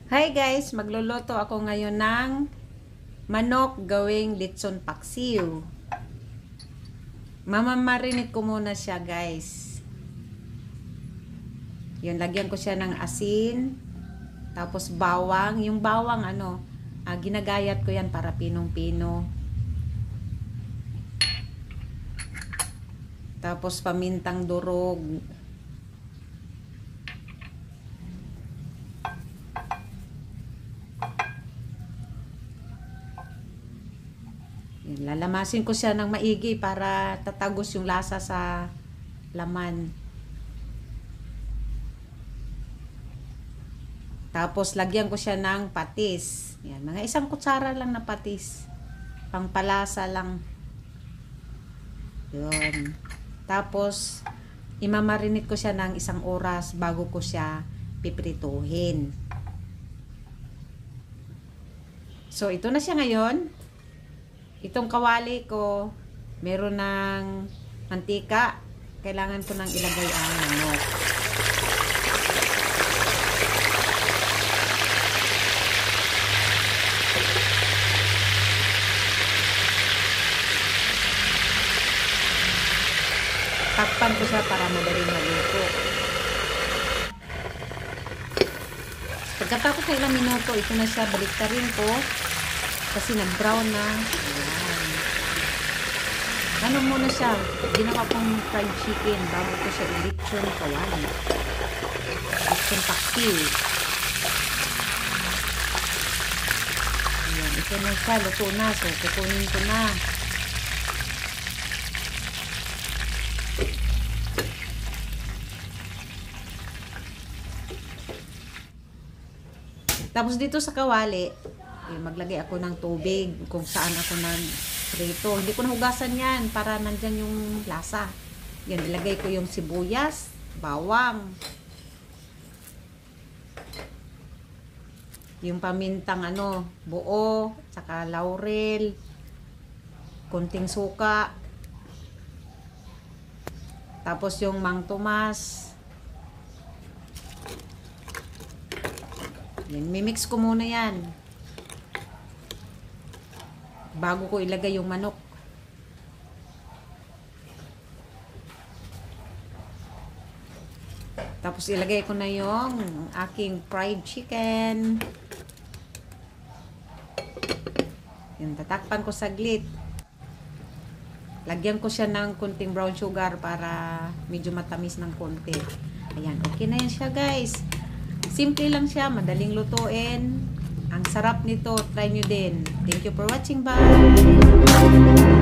Hi guys, magluluto ako ngayon ng manok gawing litson paksiw. Mamamarinate ko muna siya guys. Yun, lagyan ko siya ng asin, tapos bawang. Yung bawang ginagayat ko yan para pinong-pino. Tapos pamintang durog. Lalamasin ko siya ng maigi para tatagos yung lasa sa laman. Tapos lagyan ko siya ng patis. Yan, mga 1 kutsara lang na patis. Pangpalasa lang. Yun. Tapos imamarinate ko siya ng 1 oras bago ko siya piprituhin. So ito na siya ngayon. Itong kawali ko, meron ng mantika. Kailangan ko nang ilagay ang manok. Takpan ko siya para madaling maluto. Pagkatapos ng ilang minuto, ito na siya. Baliktarin ko. Kasi nag-brown na. Ayan. Ano muna siya? Ginawa kong fried chicken bago ko siya i-lechon kawali. Lechon paksiw. Ayan. Ito na siya. Luto na. So, kukunin ko na. Tapos dito sa kawali, maglagay ako ng tubig kung saan ako nag-prito. Hindi ko nahugasan yan para nandyan yung lasa. Yan, ilagay ko yung sibuyas, bawang, yung pamintang buo, saka laurel, konting suka, tapos yung Mang Tomas. Yan, mimix ko muna yan bago ko ilagay yung manok. Tapos ilagay ko na yung aking fried chicken. Yan, tatakpan ko saglit. Lagyan ko siya ng kunting brown sugar para medyo matamis ng konti. Ayan, okay na yan siya guys. Simple lang siya, madaling lutuin. Ang sarap nito, try nyo din. Thank you for watching, bye!